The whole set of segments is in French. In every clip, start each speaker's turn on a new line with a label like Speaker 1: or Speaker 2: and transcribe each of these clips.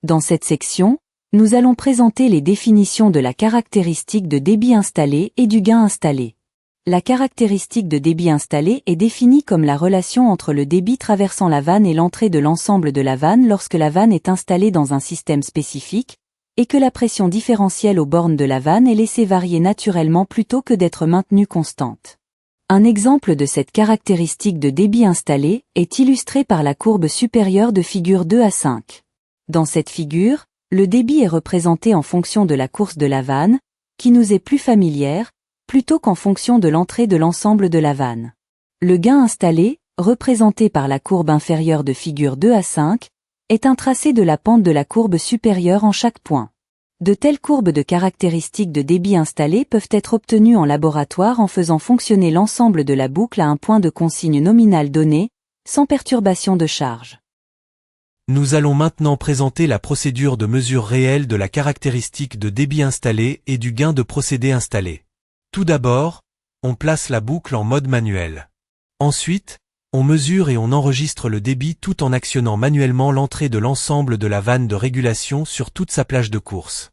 Speaker 1: Dans cette section, nous allons présenter les définitions de la caractéristique de débit installé et du gain installé. La caractéristique de débit installé est définie comme la relation entre le débit traversant la vanne et l'entrée de l'ensemble de la vanne lorsque la vanne est installée dans un système spécifique, et que la pression différentielle aux bornes de la vanne est laissée varier naturellement plutôt que d'être maintenue constante. Un exemple de cette caractéristique de débit installé est illustré par la courbe supérieure de figure 2 à 5. Dans cette figure, le débit est représenté en fonction de la course de la vanne, qui nous est plus familière, plutôt qu'en fonction de l'entrée de l'ensemble de la vanne. Le gain installé, représenté par la courbe inférieure de figure 2 à 5, est un tracé de la pente de la courbe supérieure en chaque point. De telles courbes de caractéristiques de débit installé peuvent être obtenues en laboratoire en faisant fonctionner l'ensemble de la boucle à un point de consigne nominal donné, sans perturbation de charge.
Speaker 2: Nous allons maintenant présenter la procédure de mesure réelle de la caractéristique de débit installé et du gain de procédé installé. Tout d'abord, on place la boucle en mode manuel. Ensuite, on mesure et on enregistre le débit tout en actionnant manuellement l'entrée de l'ensemble de la vanne de régulation sur toute sa plage de course.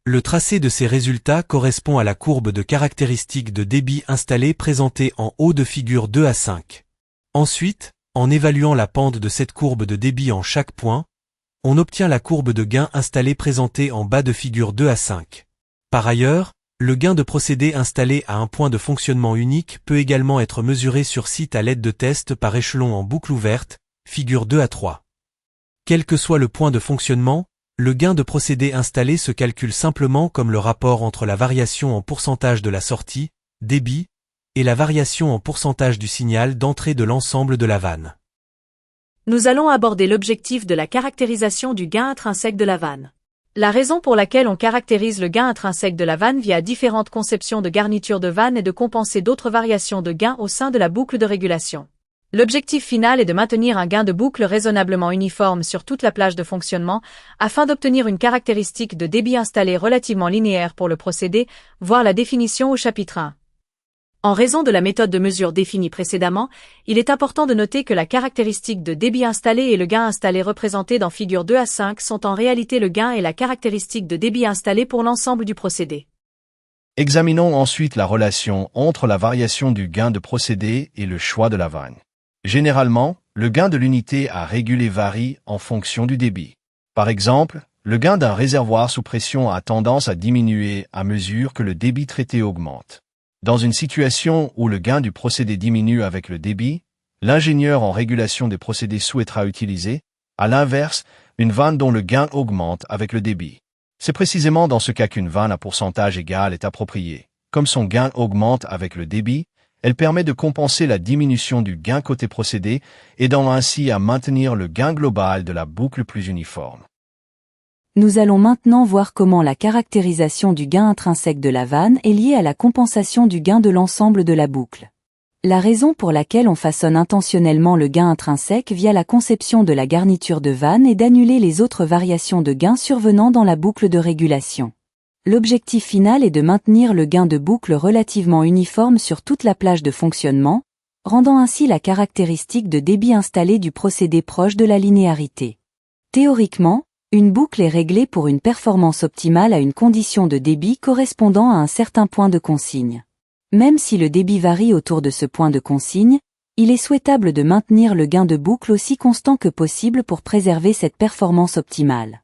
Speaker 2: Le tracé de ces résultats correspond à la courbe de caractéristique de débit installé présentée en haut de figure 2 à 5. Ensuite, en évaluant la pente de cette courbe de débit en chaque point, on obtient la courbe de gain installé présentée en bas de figure 2 à 5. Par ailleurs, le gain de procédé installé à un point de fonctionnement unique peut également être mesuré sur site à l'aide de tests par échelon en boucle ouverte, figure 2 à 3. Quel que soit le point de fonctionnement, le gain de procédé installé se calcule simplement comme le rapport entre la variation en pourcentage de la sortie, débit, et la variation en pourcentage du signal d'entrée de l'ensemble de la vanne.
Speaker 3: Nous allons aborder l'objectif de la caractérisation du gain intrinsèque de la vanne. La raison pour laquelle on caractérise le gain intrinsèque de la vanne via différentes conceptions de garniture de vanne est de compenser d'autres variations de gain au sein de la boucle de régulation. L'objectif final est de maintenir un gain de boucle raisonnablement uniforme sur toute la plage de fonctionnement, afin d'obtenir une caractéristique de débit installé relativement linéaire pour le procédé, voir la définition au chapitre 1. En raison de la méthode de mesure définie précédemment, il est important de noter que la caractéristique de débit installé et le gain installé représentés dans figure 2 à 5 sont en réalité le gain et la caractéristique de débit installé pour l'ensemble du procédé.
Speaker 4: Examinons ensuite la relation entre la variation du gain de procédé et le choix de la vanne. Généralement, le gain de l'unité à réguler varie en fonction du débit. Par exemple, le gain d'un réservoir sous pression a tendance à diminuer à mesure que le débit traité augmente. Dans une situation où le gain du procédé diminue avec le débit, l'ingénieur en régulation des procédés souhaitera utiliser, à l'inverse, une vanne dont le gain augmente avec le débit. C'est précisément dans ce cas qu'une vanne à pourcentage égal est appropriée. Comme son gain augmente avec le débit, elle permet de compenser la diminution du gain côté procédé, aidant ainsi à maintenir le gain global de la boucle plus uniforme.
Speaker 1: Nous allons maintenant voir comment la caractérisation du gain intrinsèque de la vanne est liée à la compensation du gain de l'ensemble de la boucle. La raison pour laquelle on façonne intentionnellement le gain intrinsèque via la conception de la garniture de vanne est d'annuler les autres variations de gain survenant dans la boucle de régulation. L'objectif final est de maintenir le gain de boucle relativement uniforme sur toute la plage de fonctionnement, rendant ainsi la caractéristique de débit installé du procédé proche de la linéarité. Théoriquement, une boucle est réglée pour une performance optimale à une condition de débit correspondant à un certain point de consigne. Même si le débit varie autour de ce point de consigne, il est souhaitable de maintenir le gain de boucle aussi constant que possible pour préserver cette performance optimale.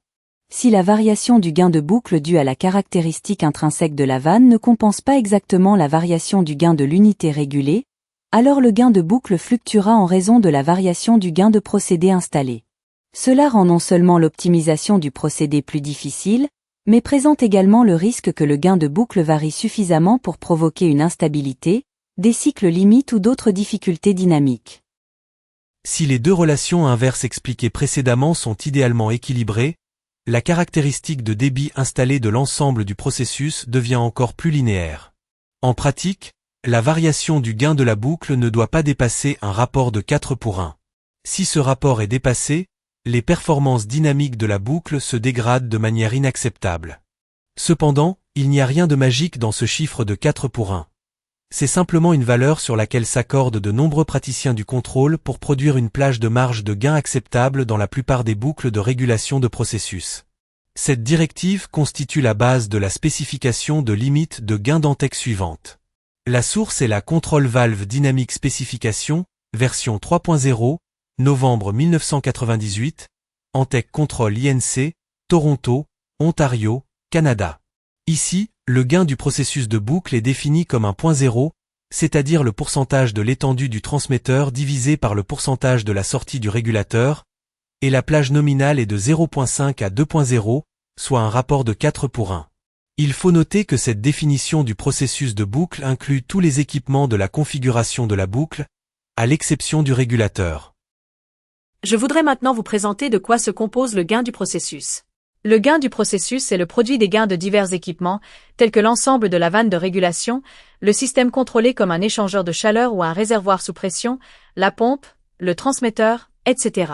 Speaker 1: Si la variation du gain de boucle due à la caractéristique intrinsèque de la vanne ne compense pas exactement la variation du gain de l'unité régulée, alors le gain de boucle fluctuera en raison de la variation du gain de procédé installé. Cela rend non seulement l'optimisation du procédé plus difficile, mais présente également le risque que le gain de boucle varie suffisamment pour provoquer une instabilité, des cycles limites ou d'autres difficultés dynamiques.
Speaker 2: Si les deux relations inverses expliquées précédemment sont idéalement équilibrées, la caractéristique de débit installé de l'ensemble du processus devient encore plus linéaire. En pratique, la variation du gain de la boucle ne doit pas dépasser un rapport de 4 pour 1. Si ce rapport est dépassé, les performances dynamiques de la boucle se dégradent de manière inacceptable. Cependant, il n'y a rien de magique dans ce chiffre de 4 pour 1. C'est simplement une valeur sur laquelle s'accordent de nombreux praticiens du contrôle pour produire une plage de marge de gain acceptable dans la plupart des boucles de régulation de processus. Cette directive constitue la base de la spécification de limite de gain d'Antec suivante. La source est la Control Valve Dynamic Specification, version 3.0, novembre 1998, Antec Control INC, Toronto, Ontario, Canada. Ici, le gain du processus de boucle est défini comme un point zéro, c'est-à-dire le pourcentage de l'étendue du transmetteur divisé par le pourcentage de la sortie du régulateur, et la plage nominale est de 0.5 à 2.0, soit un rapport de 4:1. Il faut noter que cette définition du processus de boucle inclut tous les équipements de la configuration de la boucle, à l'exception du régulateur.
Speaker 3: Je voudrais maintenant vous présenter de quoi se compose le gain du processus. Le gain du processus est le produit des gains de divers équipements, tels que l'ensemble de la vanne de régulation, le système contrôlé comme un échangeur de chaleur ou un réservoir sous pression, la pompe, le transmetteur, etc.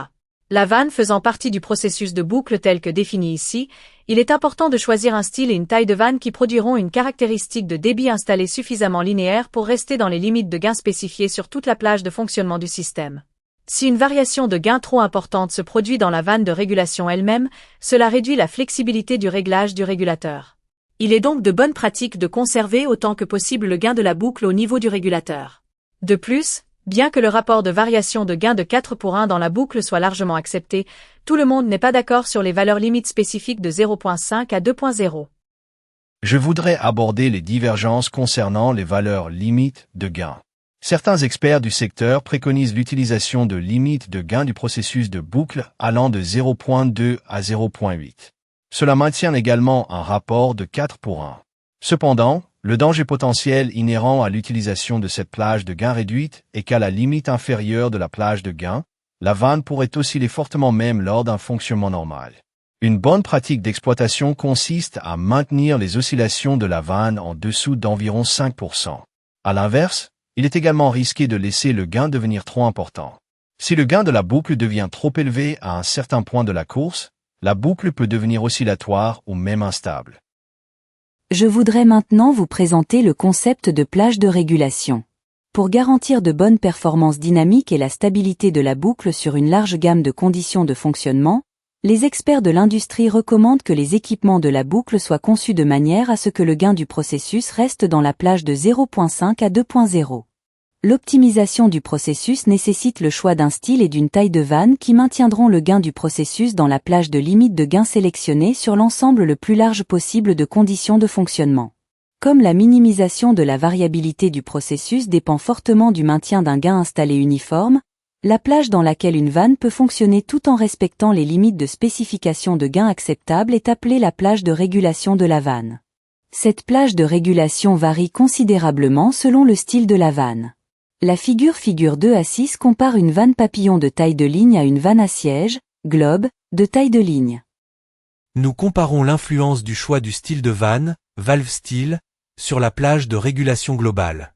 Speaker 3: La vanne faisant partie du processus de boucle tel que défini ici, il est important de choisir un style et une taille de vanne qui produiront une caractéristique de débit installé suffisamment linéaire pour rester dans les limites de gain spécifiées sur toute la plage de fonctionnement du système. Si une variation de gain trop importante se produit dans la vanne de régulation elle-même, cela réduit la flexibilité du réglage du régulateur. Il est donc de bonne pratique de conserver autant que possible le gain de la boucle au niveau du régulateur. De plus, bien que le rapport de variation de gain de 4:1 dans la boucle soit largement accepté, tout le monde n'est pas d'accord sur les valeurs limites spécifiques de 0.5 à 2.0.
Speaker 4: Je voudrais aborder les divergences concernant les valeurs limites de gain. Certains experts du secteur préconisent l'utilisation de limites de gain du processus de boucle allant de 0.2 à 0.8. Cela maintient également un rapport de 4:1. Cependant, le danger potentiel inhérent à l'utilisation de cette plage de gain réduite est qu'à la limite inférieure de la plage de gain, la vanne pourrait osciller fortement même lors d'un fonctionnement normal. Une bonne pratique d'exploitation consiste à maintenir les oscillations de la vanne en dessous d'environ 5%. À l'inverse, il est également risqué de laisser le gain devenir trop important. Si le gain de la boucle devient trop élevé à un certain point de la course, la boucle peut devenir oscillatoire ou même instable.
Speaker 1: Je voudrais maintenant vous présenter le concept de plage de régulation. Pour garantir de bonnes performances dynamiques et la stabilité de la boucle sur une large gamme de conditions de fonctionnement, les experts de l'industrie recommandent que les équipements de la boucle soient conçus de manière à ce que le gain du processus reste dans la plage de 0.5 à 2.0. L'optimisation du processus nécessite le choix d'un style et d'une taille de vanne qui maintiendront le gain du processus dans la plage de limite de gain sélectionnée sur l'ensemble le plus large possible de conditions de fonctionnement. Comme la minimisation de la variabilité du processus dépend fortement du maintien d'un gain installé uniforme, la plage dans laquelle une vanne peut fonctionner tout en respectant les limites de spécification de gain acceptables est appelée la plage de régulation de la vanne. Cette plage de régulation varie considérablement selon le style de la vanne. La figure 2 à 6 compare une vanne papillon de taille de ligne à une vanne à siège, globe, de taille de ligne.
Speaker 2: Nous comparons l'influence du choix du style de vanne, valve style, sur la plage de régulation globale.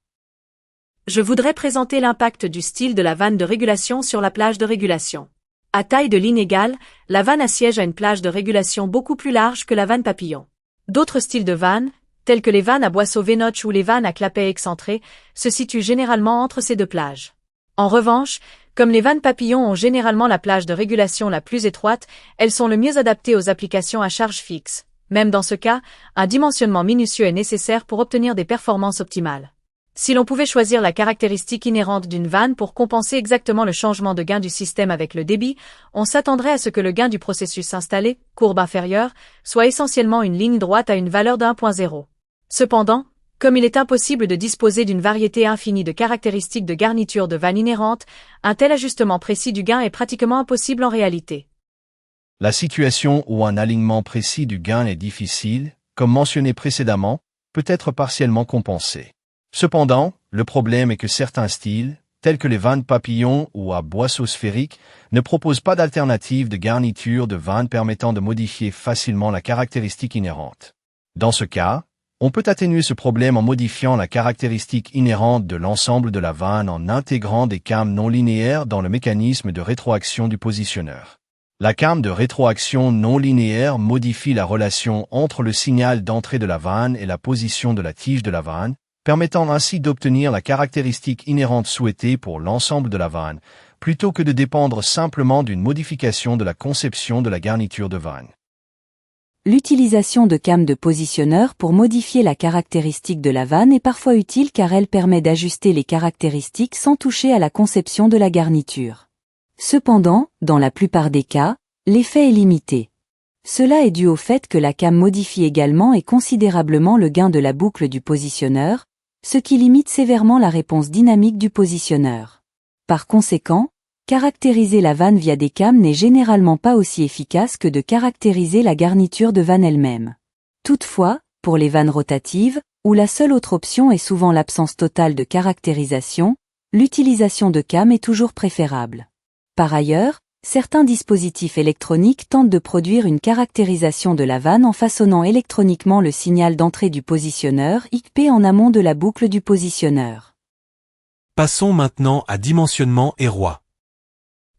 Speaker 3: Je voudrais présenter l'impact du style de la vanne de régulation sur la plage de régulation. À taille de ligne égale, la vanne à siège a une plage de régulation beaucoup plus large que la vanne papillon. D'autres styles de vannes, tels que les vannes à boisseau V-notch ou les vannes à clapet excentré, se situent généralement entre ces deux plages. En revanche, comme les vannes papillons ont généralement la plage de régulation la plus étroite, elles sont le mieux adaptées aux applications à charge fixe. Même dans ce cas, un dimensionnement minutieux est nécessaire pour obtenir des performances optimales. Si l'on pouvait choisir la caractéristique inhérente d'une vanne pour compenser exactement le changement de gain du système avec le débit, on s'attendrait à ce que le gain du processus installé, courbe inférieure, soit essentiellement une ligne droite à une valeur de 1.0. Cependant, comme il est impossible de disposer d'une variété infinie de caractéristiques de garniture de vanne inhérentes, un tel ajustement précis du gain est pratiquement impossible en réalité.
Speaker 4: La situation où un alignement précis du gain est difficile, comme mentionné précédemment, peut être partiellement compensé. Cependant, le problème est que certains styles, tels que les vannes papillons ou à boisseau sphérique, ne proposent pas d'alternative de garniture de vanne permettant de modifier facilement la caractéristique inhérente. Dans ce cas, on peut atténuer ce problème en modifiant la caractéristique inhérente de l'ensemble de la vanne en intégrant des cames non linéaires dans le mécanisme de rétroaction du positionneur. La came de rétroaction non linéaire modifie la relation entre le signal d'entrée de la vanne et la position de la tige de la vanne, permettant ainsi d'obtenir la caractéristique inhérente souhaitée pour l'ensemble de la vanne, plutôt que de dépendre simplement d'une modification de la conception de la garniture de vanne.
Speaker 1: L'utilisation de cames de positionneur pour modifier la caractéristique de la vanne est parfois utile car elle permet d'ajuster les caractéristiques sans toucher à la conception de la garniture. Cependant, dans la plupart des cas, l'effet est limité. Cela est dû au fait que la came modifie également et considérablement le gain de la boucle du positionneur, ce qui limite sévèrement la réponse dynamique du positionneur. Par conséquent, caractériser la vanne via des cames n'est généralement pas aussi efficace que de caractériser la garniture de vanne elle-même. Toutefois, pour les vannes rotatives, où la seule autre option est souvent l'absence totale de caractérisation, l'utilisation de cames est toujours préférable. Par ailleurs, certains dispositifs électroniques tentent de produire une caractérisation de la vanne en façonnant électroniquement le signal d'entrée du positionneur IP en amont de la boucle du positionneur.
Speaker 2: Passons maintenant à dimensionnement et roi.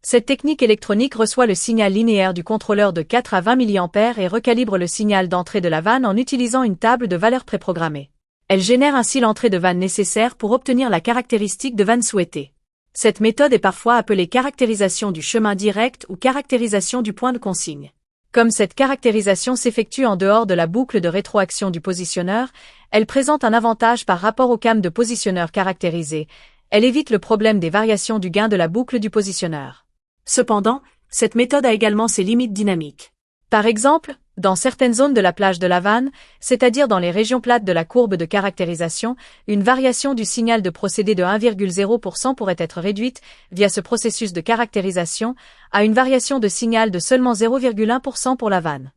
Speaker 3: Cette technique électronique reçoit le signal linéaire du contrôleur de 4 à 20 mA et recalibre le signal d'entrée de la vanne en utilisant une table de valeurs préprogrammée. Elle génère ainsi l'entrée de vanne nécessaire pour obtenir la caractéristique de vanne souhaitée. Cette méthode est parfois appelée caractérisation du chemin direct ou caractérisation du point de consigne. Comme cette caractérisation s'effectue en dehors de la boucle de rétroaction du positionneur, elle présente un avantage par rapport aux cames de positionneur caractérisées. Elle évite le problème des variations du gain de la boucle du positionneur. Cependant, cette méthode a également ses limites dynamiques. Par exemple, dans certaines zones de la plage de la vanne, c'est-à-dire dans les régions plates de la courbe de caractérisation, une variation du signal de procédé de 1,0% pourrait être réduite, via ce processus de caractérisation, à une variation de signal de seulement 0,1% pour la vanne.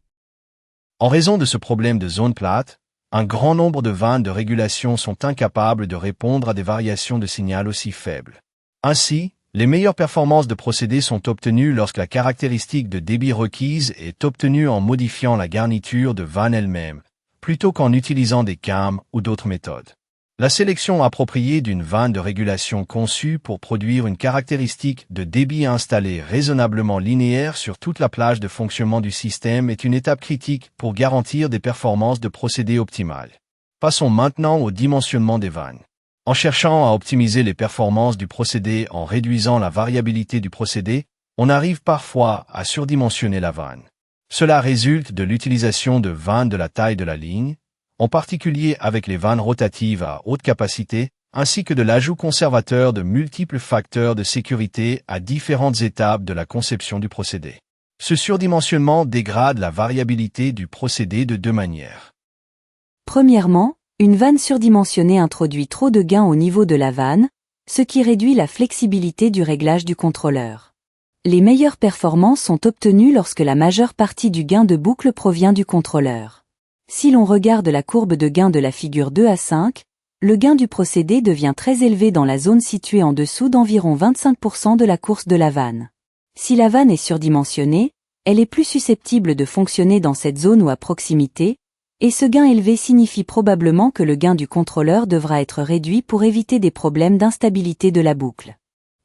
Speaker 4: En raison de ce problème de zone plate, un grand nombre de vannes de régulation sont incapables de répondre à des variations de signal aussi faibles. Ainsi, les meilleures performances de procédé sont obtenues lorsque la caractéristique de débit requise est obtenue en modifiant la garniture de vanne elle-même, plutôt qu'en utilisant des cames ou d'autres méthodes. La sélection appropriée d'une vanne de régulation conçue pour produire une caractéristique de débit installé raisonnablement linéaire sur toute la plage de fonctionnement du système est une étape critique pour garantir des performances de procédé optimales. Passons maintenant au dimensionnement des vannes. En cherchant à optimiser les performances du procédé en réduisant la variabilité du procédé, on arrive parfois à surdimensionner la vanne. Cela résulte de l'utilisation de vannes de la taille de la ligne, en particulier avec les vannes rotatives à haute capacité, ainsi que de l'ajout conservateur de multiples facteurs de sécurité à différentes étapes de la conception du procédé. Ce surdimensionnement dégrade la variabilité du procédé de deux manières.
Speaker 1: Premièrement, une vanne surdimensionnée introduit trop de gains au niveau de la vanne, ce qui réduit la flexibilité du réglage du contrôleur. Les meilleures performances sont obtenues lorsque la majeure partie du gain de boucle provient du contrôleur. Si l'on regarde la courbe de gain de la figure 2 à 5, le gain du procédé devient très élevé dans la zone située en dessous d'environ 25% de la course de la vanne. Si la vanne est surdimensionnée, elle est plus susceptible de fonctionner dans cette zone ou à proximité, et ce gain élevé signifie probablement que le gain du contrôleur devra être réduit pour éviter des problèmes d'instabilité de la boucle.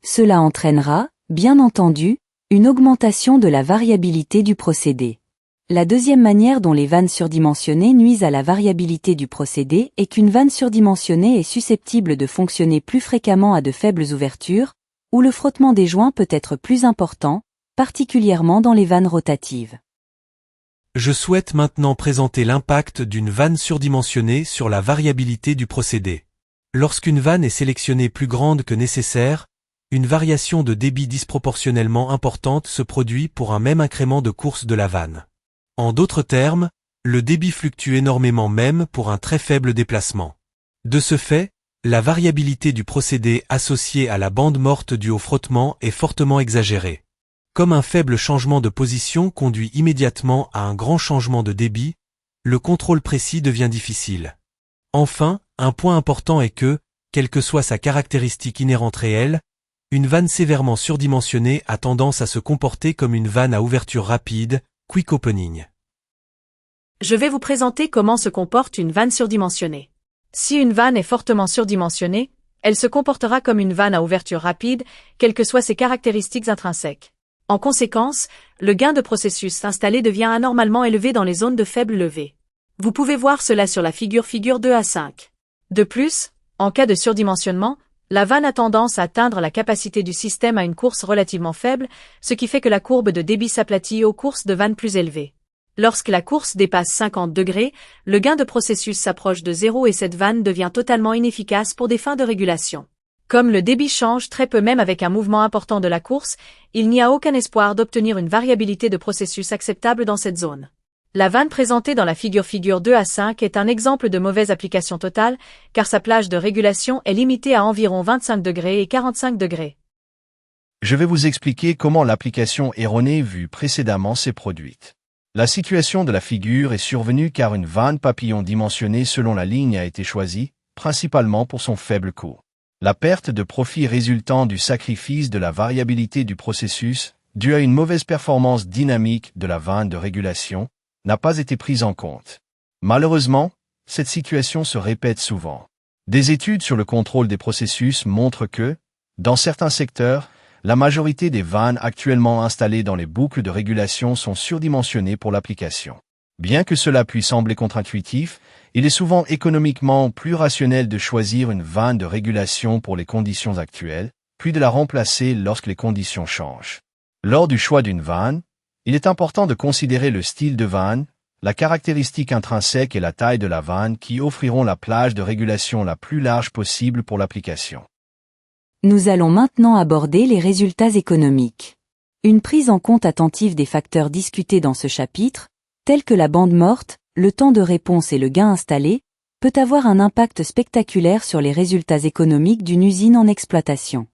Speaker 1: Cela entraînera, bien entendu, une augmentation de la variabilité du procédé. La deuxième manière dont les vannes surdimensionnées nuisent à la variabilité du procédé est qu'une vanne surdimensionnée est susceptible de fonctionner plus fréquemment à de faibles ouvertures, où le frottement des joints peut être plus important, particulièrement dans les vannes rotatives.
Speaker 2: Je souhaite maintenant présenter l'impact d'une vanne surdimensionnée sur la variabilité du procédé. Lorsqu'une vanne est sélectionnée plus grande que nécessaire, une variation de débit disproportionnellement importante se produit pour un même incrément de course de la vanne. En d'autres termes, le débit fluctue énormément même pour un très faible déplacement. De ce fait, la variabilité du procédé associée à la bande morte due au frottement est fortement exagérée. Comme un faible changement de position conduit immédiatement à un grand changement de débit, le contrôle précis devient difficile. Enfin, un point important est que, quelle que soit sa caractéristique inhérente réelle, une vanne sévèrement surdimensionnée a tendance à se comporter comme une vanne à ouverture rapide, quick opening.
Speaker 3: Je vais vous présenter comment se comporte une vanne surdimensionnée. Si une vanne est fortement surdimensionnée, elle se comportera comme une vanne à ouverture rapide, quelles que soient ses caractéristiques intrinsèques. En conséquence, le gain de processus installé devient anormalement élevé dans les zones de faible levée. Vous pouvez voir cela sur la figure 2 à 5. De plus, en cas de surdimensionnement, la vanne a tendance à atteindre la capacité du système à une course relativement faible, ce qui fait que la courbe de débit s'aplatit aux courses de vanne plus élevées. Lorsque la course dépasse 50 degrés, le gain de processus s'approche de 0 et cette vanne devient totalement inefficace pour des fins de régulation. Comme le débit change très peu même avec un mouvement important de la course, il n'y a aucun espoir d'obtenir une variabilité de processus acceptable dans cette zone. La vanne présentée dans la figure 2 à 5 est un exemple de mauvaise application totale, car sa plage de régulation est limitée à environ 25 degrés et 45 degrés.
Speaker 4: Je vais vous expliquer comment l'application erronée vue précédemment s'est produite. La situation de la figure est survenue car une vanne papillon dimensionnée selon la ligne a été choisie, principalement pour son faible coût. La perte de profit résultant du sacrifice de la variabilité du processus, due à une mauvaise performance dynamique de la vanne de régulation, n'a pas été prise en compte. Malheureusement, cette situation se répète souvent. Des études sur le contrôle des processus montrent que, dans certains secteurs, la majorité des vannes actuellement installées dans les boucles de régulation sont surdimensionnées pour l'application. Bien que cela puisse sembler contre-intuitif, il est souvent économiquement plus rationnel de choisir une vanne de régulation pour les conditions actuelles, puis de la remplacer lorsque les conditions changent. Lors du choix d'une vanne, il est important de considérer le style de vanne, la caractéristique intrinsèque et la taille de la vanne qui offriront la plage de régulation la plus large possible pour l'application.
Speaker 1: Nous allons maintenant aborder les résultats économiques. Une prise en compte attentive des facteurs discutés dans ce chapitre, tels que la bande morte, le temps de réponse et le gain installé, peut avoir un impact spectaculaire sur les résultats économiques d'une usine en exploitation.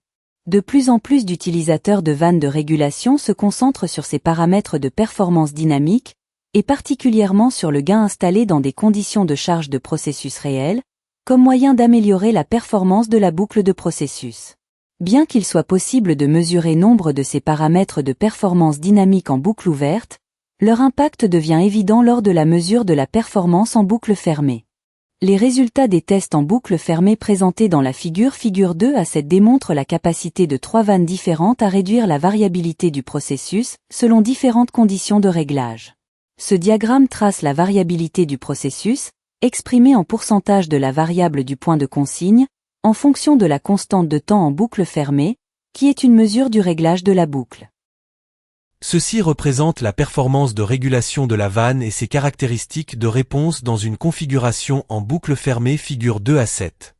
Speaker 1: De plus en plus d'utilisateurs de vannes de régulation se concentrent sur ces paramètres de performance dynamique, et particulièrement sur le gain installé dans des conditions de charge de processus réelles, comme moyen d'améliorer la performance de la boucle de processus. Bien qu'il soit possible de mesurer nombre de ces paramètres de performance dynamique en boucle ouverte, leur impact devient évident lors de la mesure de la performance en boucle fermée. Les résultats des tests en boucle fermée présentés dans la figure 2 à 7 démontrent la capacité de 3 vannes différentes à réduire la variabilité du processus, selon différentes conditions de réglage. Ce diagramme trace la variabilité du processus, exprimée en pourcentage de la variable du point de consigne, en fonction de la constante de temps en boucle fermée, qui est une mesure du réglage de la boucle.
Speaker 2: Ceci représente la performance de régulation de la vanne et ses caractéristiques de réponse dans une configuration en boucle fermée figure 2 à 7.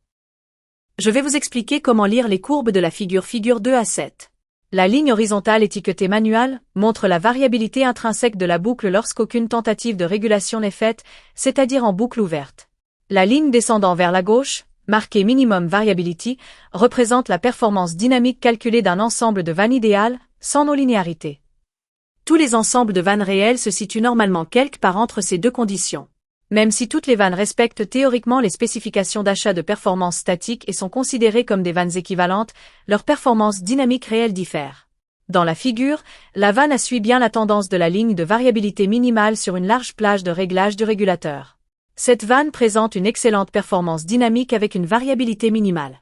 Speaker 3: Je vais vous expliquer comment lire les courbes de la figure 2 à 7. La ligne horizontale étiquetée manual montre la variabilité intrinsèque de la boucle lorsqu'aucune tentative de régulation n'est faite, c'est-à-dire en boucle ouverte. La ligne descendant vers la gauche, marquée minimum variability, représente la performance dynamique calculée d'un ensemble de vannes idéales, sans non-linéarité. Tous les ensembles de vannes réelles se situent normalement quelque part entre ces deux conditions. Même si toutes les vannes respectent théoriquement les spécifications d'achat de performance statique et sont considérées comme des vannes équivalentes, leur performance dynamique réelle diffère. Dans la figure, la vanne suit bien la tendance de la ligne de variabilité minimale sur une large plage de réglage du régulateur. Cette vanne présente une excellente performance dynamique avec une variabilité minimale.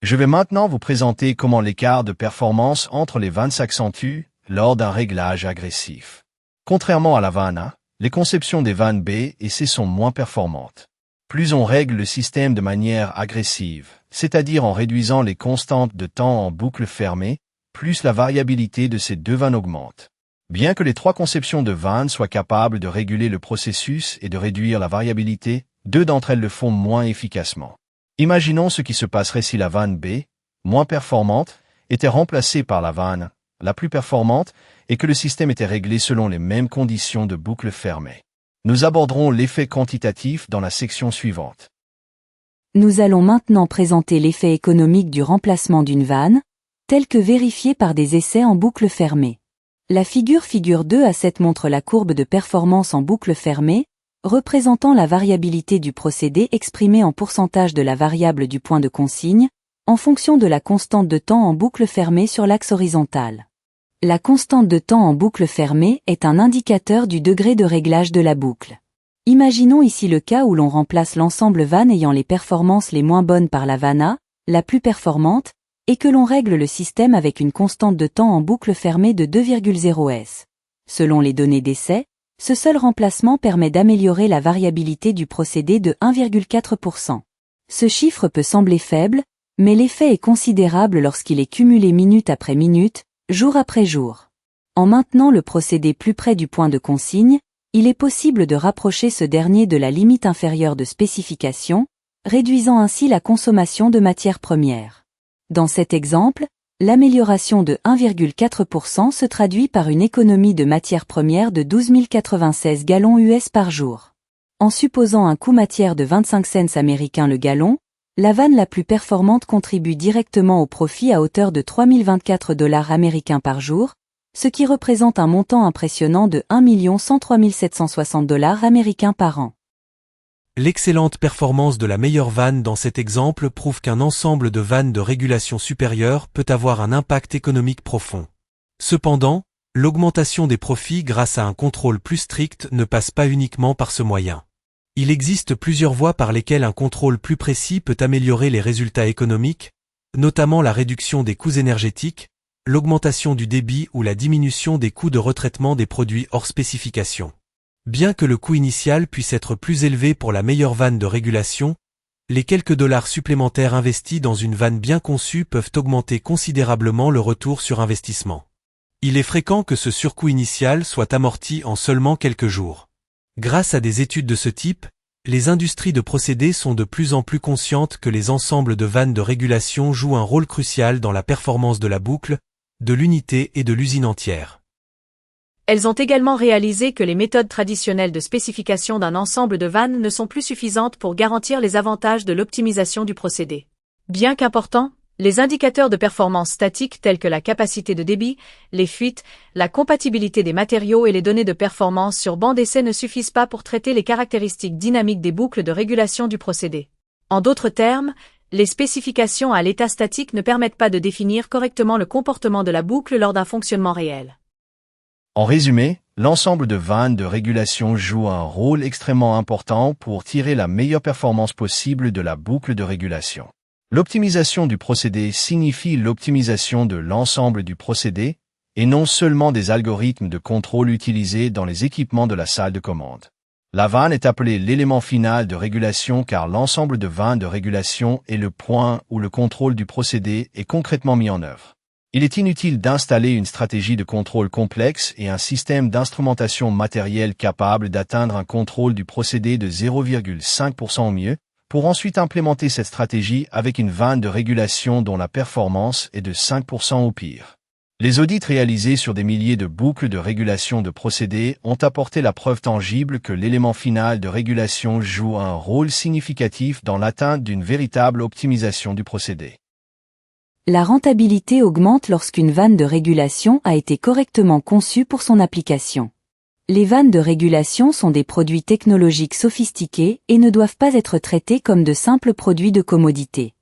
Speaker 4: Je vais maintenant vous présenter comment l'écart de performance entre les vannes s'accentue lors d'un réglage agressif. Contrairement à la vanne A, les conceptions des vannes B et C sont moins performantes. Plus on règle le système de manière agressive, c'est-à-dire en réduisant les constantes de temps en boucle fermée, plus la variabilité de ces deux vannes augmente. Bien que les trois conceptions de vannes soient capables de réguler le processus et de réduire la variabilité, deux d'entre elles le font moins efficacement. Imaginons ce qui se passerait si la vanne B, moins performante, était remplacée par la vanne, la plus performante, et que le système était réglé selon les mêmes conditions de boucle fermée. Nous aborderons l'effet quantitatif dans la section suivante.
Speaker 1: Nous allons maintenant présenter l'effet économique du remplacement d'une vanne, tel que vérifié par des essais en boucle fermée. La figure 2 à 7 montre la courbe de performance en boucle fermée, représentant la variabilité du procédé exprimée en pourcentage de la variable du point de consigne, en fonction de la constante de temps en boucle fermée sur l'axe horizontal. La constante de temps en boucle fermée est un indicateur du degré de réglage de la boucle. Imaginons ici le cas où l'on remplace l'ensemble vanne ayant les performances les moins bonnes par la vanne A, la plus performante, et que l'on règle le système avec une constante de temps en boucle fermée de 2,0 s. Selon les données d'essai, ce seul remplacement permet d'améliorer la variabilité du procédé de 1,4%. Ce chiffre peut sembler faible, mais l'effet est considérable lorsqu'il est cumulé minute après minute, jour après jour. En maintenant le procédé plus près du point de consigne, il est possible de rapprocher ce dernier de la limite inférieure de spécification, réduisant ainsi la consommation de matières premières. Dans cet exemple, l'amélioration de 1,4% se traduit par une économie de matières premières de 12 096 gallons US par jour. En supposant un coût matière de 25 cents américains le gallon, la vanne la plus performante contribue directement au profit à hauteur de 3 024 $ américains par jour, ce qui représente un montant impressionnant de 1 103 760 $ américains par an.
Speaker 2: L'excellente performance de la meilleure vanne dans cet exemple prouve qu'un ensemble de vannes de régulation supérieure peut avoir un impact économique profond. Cependant, l'augmentation des profits grâce à un contrôle plus strict ne passe pas uniquement par ce moyen. Il existe plusieurs voies par lesquelles un contrôle plus précis peut améliorer les résultats économiques, notamment la réduction des coûts énergétiques, l'augmentation du débit ou la diminution des coûts de retraitement des produits hors spécification. Bien que le coût initial puisse être plus élevé pour la meilleure vanne de régulation, les quelques dollars supplémentaires investis dans une vanne bien conçue peuvent augmenter considérablement le retour sur investissement. Il est fréquent que ce surcoût initial soit amorti en seulement quelques jours. Grâce à des études de ce type, les industries de procédés sont de plus en plus conscientes que les ensembles de vannes de régulation jouent un rôle crucial dans la performance de la boucle, de l'unité et de l'usine entière.
Speaker 3: Elles ont également réalisé que les méthodes traditionnelles de spécification d'un ensemble de vannes ne sont plus suffisantes pour garantir les avantages de l'optimisation du procédé. Bien qu'importants, les indicateurs de performance statiques tels que la capacité de débit, les fuites, la compatibilité des matériaux et les données de performance sur banc d'essai ne suffisent pas pour traiter les caractéristiques dynamiques des boucles de régulation du procédé. En d'autres termes, les spécifications à l'état statique ne permettent pas de définir correctement le comportement de la boucle lors d'un fonctionnement réel.
Speaker 4: En résumé, l'ensemble de vannes de régulation joue un rôle extrêmement important pour tirer la meilleure performance possible de la boucle de régulation. L'optimisation du procédé signifie l'optimisation de l'ensemble du procédé, et non seulement des algorithmes de contrôle utilisés dans les équipements de la salle de commande. La vanne est appelée l'élément final de régulation car l'ensemble de vannes de régulation est le point où le contrôle du procédé est concrètement mis en œuvre. Il est inutile d'installer une stratégie de contrôle complexe et un système d'instrumentation matérielle capable d'atteindre un contrôle du procédé de 0,5% au mieux, pour ensuite implémenter cette stratégie avec une vanne de régulation dont la performance est de 5% au pire. Les audits réalisés sur des milliers de boucles de régulation de procédés ont apporté la preuve tangible que l'élément final de régulation joue un rôle significatif dans l'atteinte d'une véritable optimisation du procédé.
Speaker 1: La rentabilité augmente lorsqu'une vanne de régulation a été correctement conçue pour son application. Les vannes de régulation sont des produits technologiques sophistiqués et ne doivent pas être traités comme de simples produits de commodité.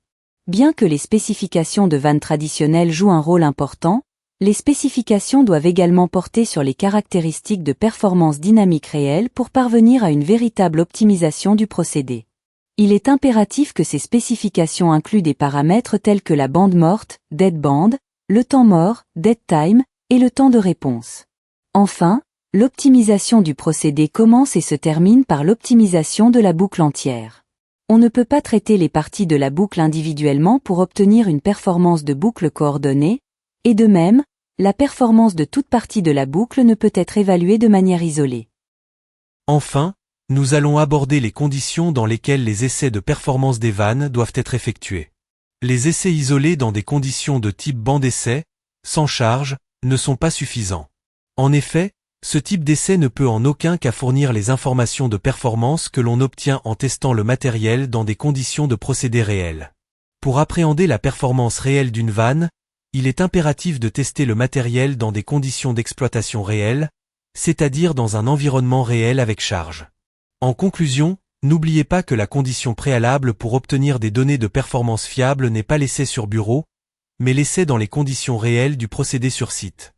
Speaker 1: Bien que les spécifications de vannes traditionnelles jouent un rôle important, les spécifications doivent également porter sur les caractéristiques de performance dynamique réelle pour parvenir à une véritable optimisation du procédé. Il est impératif que ces spécifications incluent des paramètres tels que la bande morte, dead band, le temps mort, dead time, et le temps de réponse. Enfin, l'optimisation du procédé commence et se termine par l'optimisation de la boucle entière. On ne peut pas traiter les parties de la boucle individuellement pour obtenir une performance de boucle coordonnée, et de même, la performance de toute partie de la boucle ne peut être évaluée de manière isolée.
Speaker 2: Enfin, nous allons aborder les conditions dans lesquelles les essais de performance des vannes doivent être effectués. Les essais isolés dans des conditions de type banc d'essai, sans charge, ne sont pas suffisants. En effet, ce type d'essai ne peut en aucun cas fournir les informations de performance que l'on obtient en testant le matériel dans des conditions de procédé réelles. Pour appréhender la performance réelle d'une vanne, il est impératif de tester le matériel dans des conditions d'exploitation réelles, c'est-à-dire dans un environnement réel avec charge. En conclusion, n'oubliez pas que la condition préalable pour obtenir des données de performance fiables n'est pas l'essai sur bureau, mais l'essai dans les conditions réelles du procédé sur site.